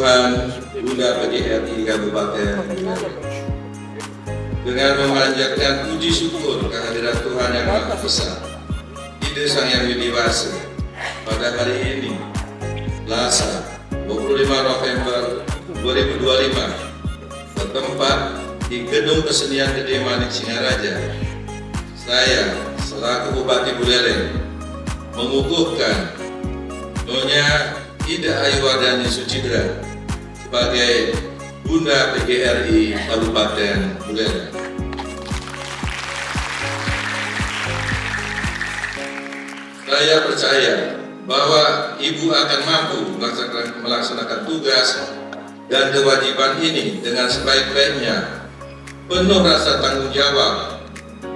Tuhan Bunda PGRI Kabupaten Buleleng. Dengan memanjatkan puji syukur kehadiran Tuhan yang Maha Esa di Desa Sang Hyang Widiwase pada hari ini, Selasa 25 November 2025, bertempat di Gedung Kesenian Gede Manik Singaraja, saya selaku Bupati Buleleng mengukuhkan Nyonya Ida Ayu-Wardhani Sucidra sebagai Bunda PGRI Kabupaten Buleleng. Saya percaya bahwa Ibu akan mampu melaksanakan tugas dan kewajiban ini dengan sebaik-baiknya, penuh rasa tanggung jawab,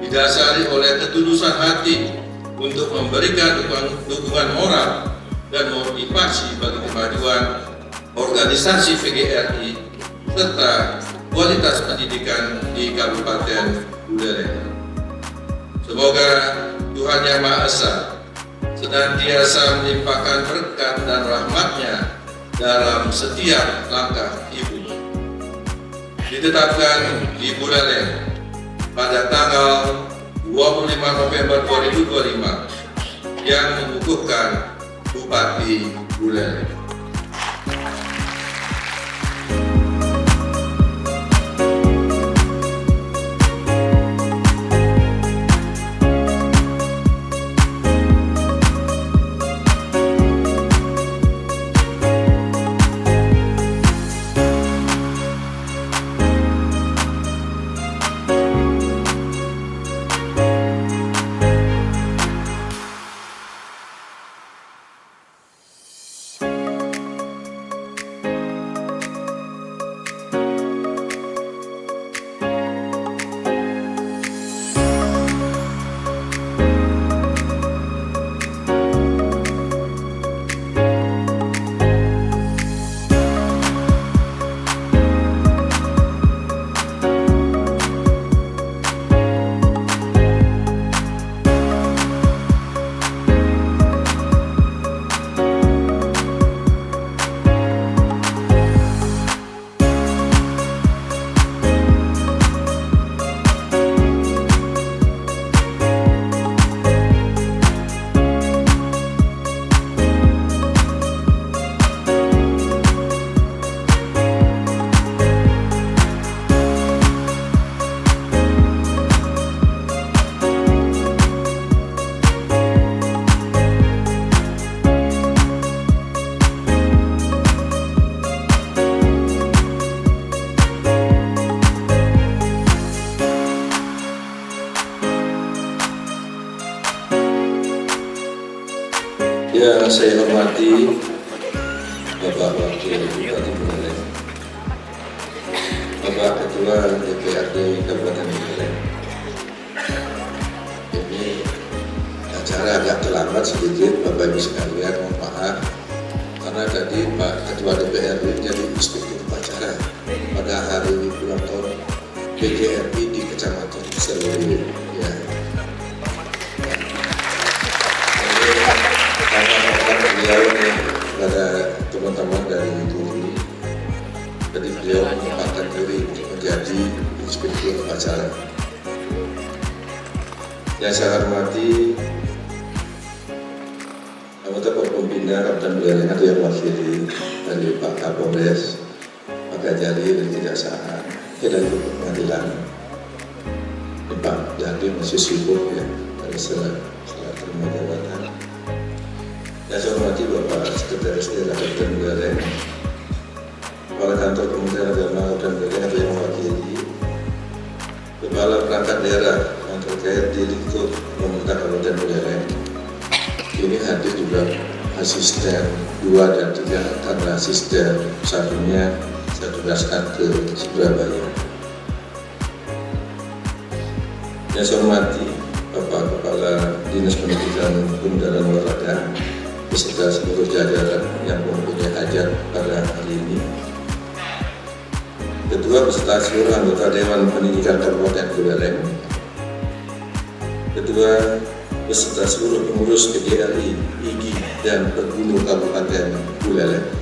didasari oleh ketulusan hati untuk memberikan dukungan moral dan motivasi bagi kemajuan organisasi PGRI serta kualitas pendidikan di Kabupaten Buleleng. Semoga Tuhan Yang Maha Esa senantiasa melimpahkan berkat dan rahmat-Nya dalam setiap langkah Ibu. Ditetapkan di Buleleng pada tanggal 25 November 2025 yang mengukuhkan Bupati Buleleng. Yang saya hormati Bapak Wakil Bupati Buleleng, Bapak Ketua DPRD Kabupaten Buleleng. Ini acara agak terlambat sedikit, Bapak Ibu sekalian, mohon maaf karena tadi Pak Ketua DPRD jadi inspektur upacara pada hari ulang tahun PGRI di Kecamatan Serwiri. Ya. Beliau kepada teman-teman dari Turi, jadi beliau menyempatkan diri untuk menjadi inspektur upacara. Yang saya hormati anggota Pembina Kabupaten Buleleng atau yang wakili dari Pak Kapolres, Pak Gajari dari Kejaksaan, dari Pengadilan. Pak Jadi masih sibuk ya dari setelah terima jabatan. Yang saya hormati Bapak Sekretaris Daerah Kabupaten Buleleng, Kepala Kantor Kementerian Agama Kabupaten Buleleng atau yang mewakili, Kepala Perangkat Daerah yang terkait di lingkup pemerintah Kabupaten Buleleng. Ini hadir juga asisten 2 dan 3 karena asisten satunya saya tugaskan ke Surabaya. Yang saya hormati Bapak Kepala Dinas Pendidikan Pemuda dan Olahraga beserta seluruh jajaran yang mempunyai hajat pada hari ini, Ketua beserta seluruh anggota Dewan Pendidikan Kabupaten Buleleng, Ketua beserta seluruh pengurus PGRI, IGI, dan Pergunu Kabupaten Buleleng,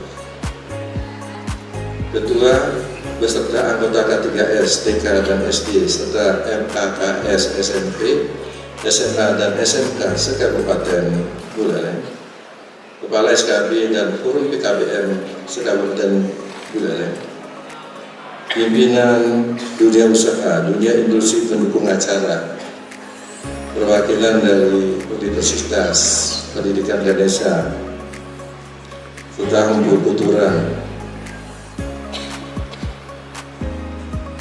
Ketua beserta anggota K3S, TK dan SD serta MKKS, SMP, SMA dan SMK se-Kabupaten Buleleng, Kepala SKB dan Forum PKBM se-Kabupaten Buleleng, pimpinan dunia usaha, dunia industri pendukung acara, perwakilan dari Universitas Pendidikan Ganesha, serta Hukum Kultural,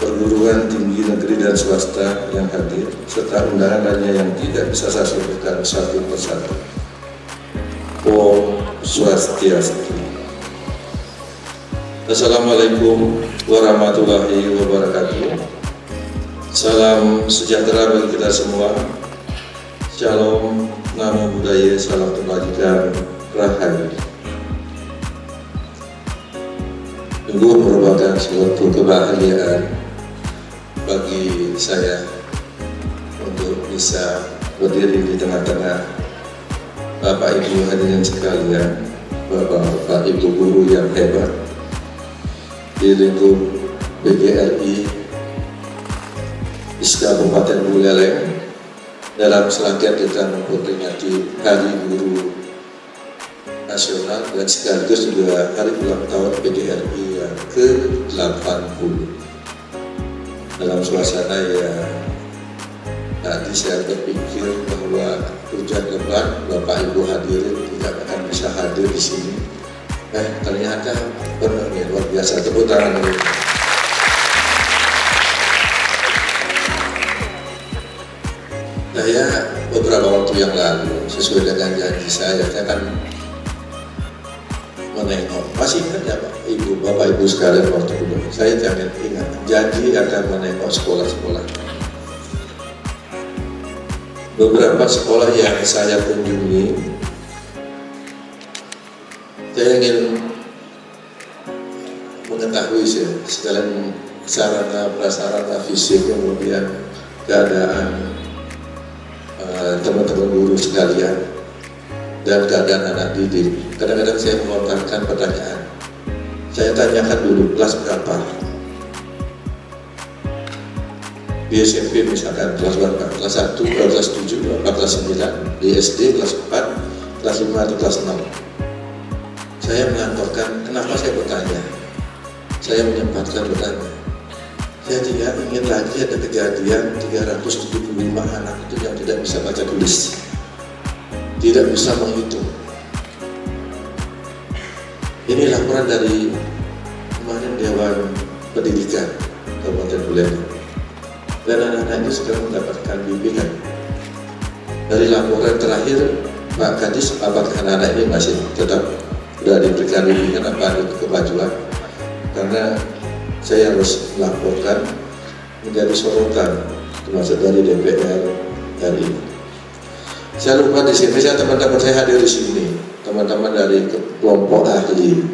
perguruan tinggi negeri dan swasta yang hadir, serta undangan lainnya yang tidak bisa saya sebutkan satu persatu. Om Swastiastu. Assalamualaikum warahmatullahi wabarakatuh. Salam sejahtera bagi kita semua. Shalom, namo buddhaya, salam kebajikan, rahayu. Sungguh merupakan suatu kebahagiaan bagi saya untuk bisa berdiri di tengah-tengah Bapak Ibu hadirin sekalian, Bapak Ibu guru yang hebat di lingkup BGRI Kabupaten Buleleng dalam serangkaian kita memperingati Hari Guru Nasional dan sekaligus juga hari ulang tahun BGRI yang ke-80. Dalam suasana yang tadi saya berpikir bahwa hujan lebat, Bapak Ibu hadirin tidak akan bisa hadir di sini. Ternyata benar nih, luar biasa. Tepuk tangan dulu. Saya beberapa waktu yang lalu sesuai dengan janji saya akan menengok, masih ingat ya Pak Ibu, Bapak Ibu sekalian, waktu dulu saya jangan ingat janji akan menengok sekolah-sekolah. Beberapa sekolah yang saya kunjungi, saya ingin mengetahui sekalian sarana prasarana fisik, kemudian keadaan teman-teman guru sekalian dan keadaan anak didik. Kadang-kadang saya melontarkan pertanyaan. Saya tanyakan dulu, kelas berapa? Di SMP misalkan kelas berapa? Kelas 1, kelas 7, kelas 9. Di SD kelas 4, kelas 5 atau kelas 6. Saya mengantarkan, kenapa saya bertanya? Saya menyempatkan bertanya. Saya tidak ingin lagi ada kejadian 375 anak itu yang tidak bisa baca tulis, tidak bisa menghitung. Ini laporan dari kemarin Dewan Pendidikan Kabupaten Buleleng, dan anak-anak itu sudah mendapatkan bimbingan. Dari laporan terakhir Pak Kadis, apakah anak-anak ini masih tetap sudah diberikan bimbingan apa ada kemajuan? Karena saya harus melaporkan menjadi sorotan termasuk dari DPR hari ini. Saya lupa di sini, teman-teman saya hadir di sini, teman-teman dari kelompok ahli.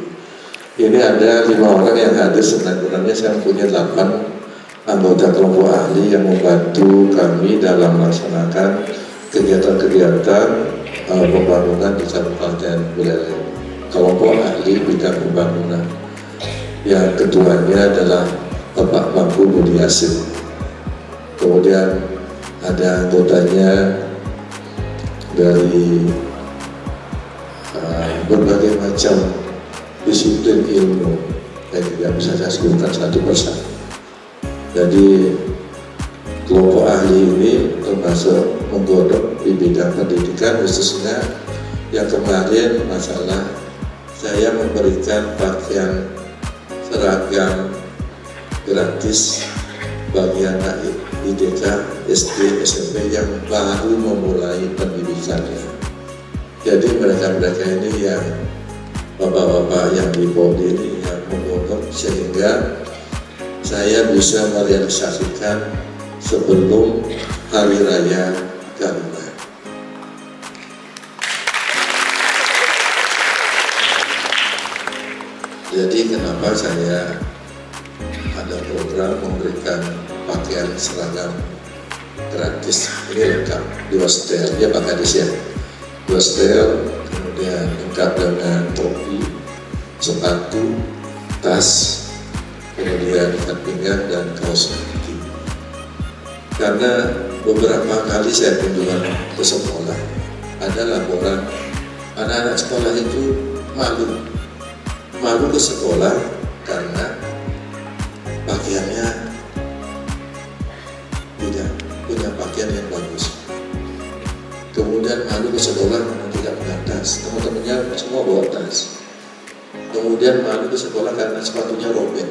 Ini ada 5 orang yang hadir, sebenarnya saya punya 8 anggota kelompok ahli yang membantu kami dalam melaksanakan kegiatan-kegiatan pembangunan di Kabupaten Buleleng. Kelompok ahli bidang pembangunan. Yang ketuanya adalah Bapak Mangku Budi Hasim. Kemudian ada anggotanya dari berbagai macam disiplin ilmu yang tidak bisa saya sebutkan satu persatu. Jadi kelompok ahli ini termasuk menggodok di bidang pendidikan, khususnya yang kemarin masalah saya memberikan pakaian seragam gratis bagi anak IDK, SD, SMP yang baru memulai pendidikannya. Jadi mereka-mereka ini yang bapak-bapak yang di Polri ini yang menggodok sehingga saya bisa merealisasikan sebelum Hari Raya Garuda. Jadi kenapa saya ada program memberikan pakaian seragam gratis, ini lengkap, 2 setel, ya Pak Kadis ya, 2 setel, kemudian lengkap dengan topi, sepatu, tas, kemudian ikat pinggang dan kaos kaki. Karena beberapa kali saya kunjungan ke sekolah, ada laporan anak-anak sekolah itu malu ke sekolah karena pakaiannya tidak punya pakaian yang bagus. Kemudian malu ke sekolah karena tidak punya tas, teman-temannya semua bawa tas. Kemudian malu ke sekolah karena sepatunya robek.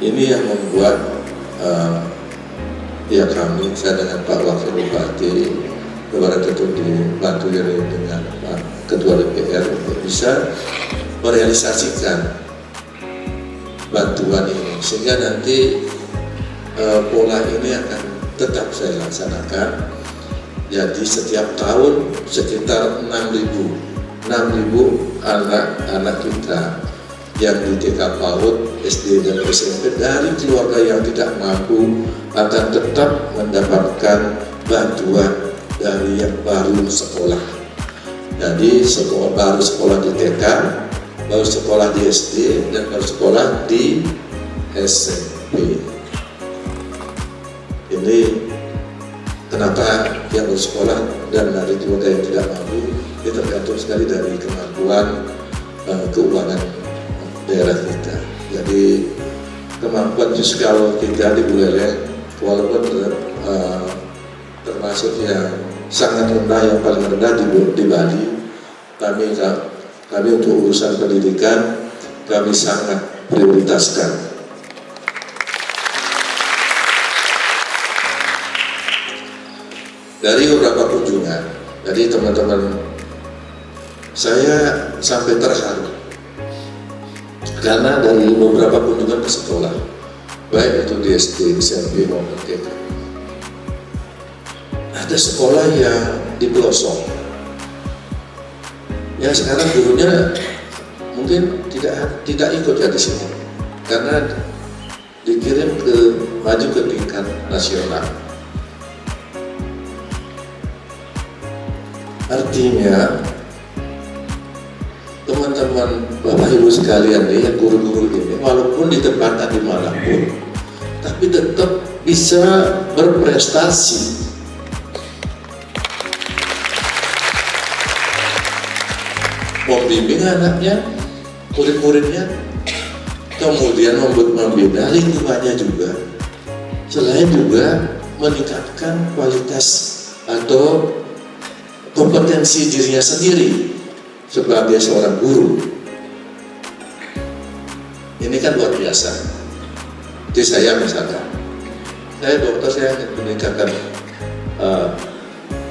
Ini yang membuat saya dengan Pak Wakil Bupati kemarin tentu dibantu dengan Pak Ketua DPR untuk bisa merealisasikan bantuan ini, sehingga nanti pola ini akan tetap saya laksanakan. Jadi setiap tahun sekitar 6.000 anak-anak kita yang di TK PAUD, SD dan SMP dari keluarga yang tidak mampu akan tetap mendapatkan bantuan dari yang baru sekolah. Jadi baru sekolah di TK, baru sekolah di SD, dan baru sekolah di SMP. Ini kenapa yang bersekolah dan dari keluarga yang tidak mampu, ini tergantung sekali dari kemampuan keuangan daerah kita. Jadi kemampuan fiskal kita di Buleleng walaupun termasuk yang sangat rendah, yang paling rendah di Bali, kami untuk urusan pendidikan kami sangat prioritaskan. Dari beberapa kunjungan, jadi teman-teman saya sampai terharu karena dari beberapa kunjungan ke sekolah, baik itu di SD, SMP maupun TK, ada sekolah yang di pelosok. Ya sekarang gurunya mungkin tidak ikut ya di sini, karena dikirim maju ke tingkat nasional. Artinya teman-teman Bapak Ibu sekalian nih, yang guru-guru ini walaupun ditempatkan di manapun, tapi tetap bisa berprestasi. Membimbing anaknya, murid-muridnya, kemudian membina lingkungannya juga, selain juga meningkatkan kualitas atau kompetensi dirinya sendiri sebagai seorang guru. Ini kan luar biasa. Jadi saya misalkan, saya dokter, saya ingin meningkatkan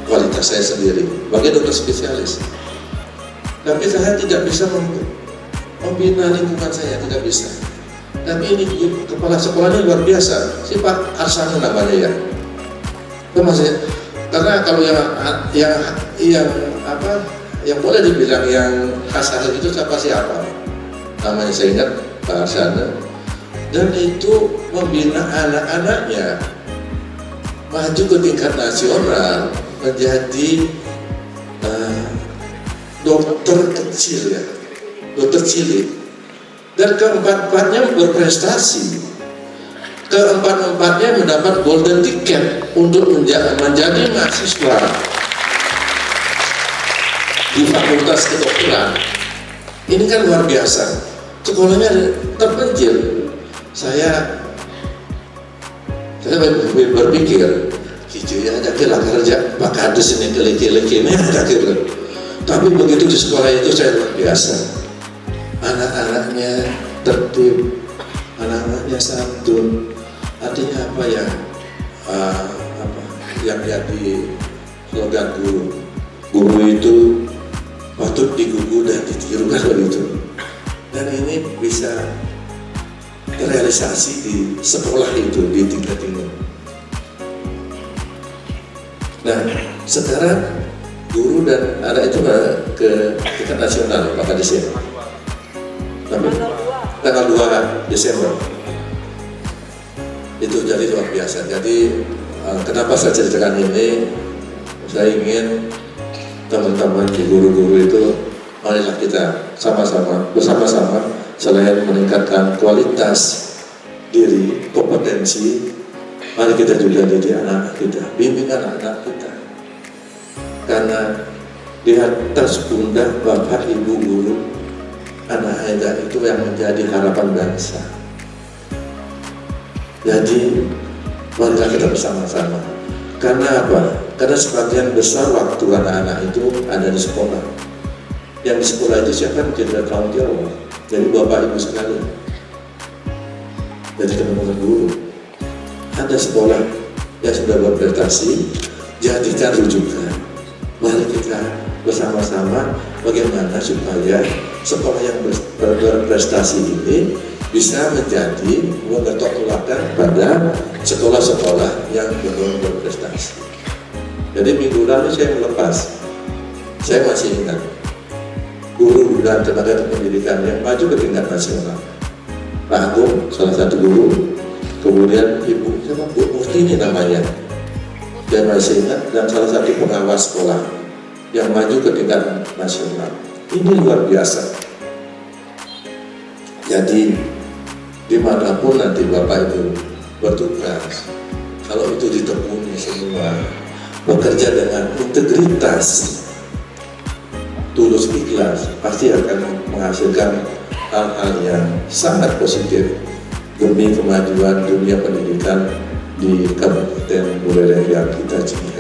kualitas saya sendiri sebagai dokter spesialis. Tapi saya tidak bisa membina lingkungan saya, tidak bisa. Tapi ini kepala sekolahnya luar biasa, si Pak Arsana namanya ya. Itu masih, karena kalau yang boleh dibilang yang kasar itu siapa? Namanya saya ingat Pak Arsana. Dan itu membina anak-anaknya maju ke tingkat nasional menjadi dokter kecil ya, dokter cilik, dan keempat-empatnya berprestasi, keempat-empatnya mendapat golden ticket untuk menjadi mahasiswa di fakultas kedokteran. Ini kan luar biasa. Sekolahnya terpencil. Saya berpikir, gitu ya, ada kerja Pak Kades ini keliki-liki ini ada kira. Tapi begitu di sekolah itu saya luar biasa. Anak-anaknya tertib, anak-anaknya santun. Artinya apa ya? Yang jadi slogan guru. Guru itu patut digugu dan ditiru kan begitu. Dan ini bisa terrealisasi di sekolah itu di tingkat ini. Nah, sekarang guru dan anak itu ke tingkat nasional Pak Kades ya. Tapi tanggal 2 Desember itu jadi luar biasa. Jadi kenapa saya ceritakan ini? Saya ingin teman-teman di guru-guru itu marilah kita bersama-sama selain meningkatkan kualitas diri, kompetensi, mari kita juga didik anak-anak kita, bimbing anak-anak kita. Karena di atas pundak Bapak Ibu guru, anak-anak itu yang menjadi harapan bangsa. Jadi marilah kita bersama-sama. Karena apa? Karena sebagian besar waktu anak-anak itu ada di sekolah. Yang di sekolah itu siapa yang menjadi tanggung jawab? Jadi Bapak Ibu sekalian. Jadi teman-teman guru, ada sekolah yang sudah berprestasi, jadikan rujukan. Mari kita bersama-sama bagaimana supaya sekolah yang berprestasi ini bisa menjadi mengetok teladan pada sekolah-sekolah yang belum berprestasi. Jadi minggu lalu saya melepas, saya masih ingat guru dan tenaga pendidikan yang maju ke tingkat nasional. Pak Agung, salah satu guru, kemudian Ibu, siapa Bu Mufti ini namanya, saya masih ingat, dan salah satu pengawas sekolah yang maju ke tingkat nasional. Ini luar biasa. Jadi dimanapun nanti Bapak Ibu bertugas, kalau itu ditekuni semua, bekerja dengan integritas, tulus ikhlas, pasti akan menghasilkan hal-hal yang sangat positif demi kemajuan dunia pendidikan di Kabupaten Buleleng yang kita cintai.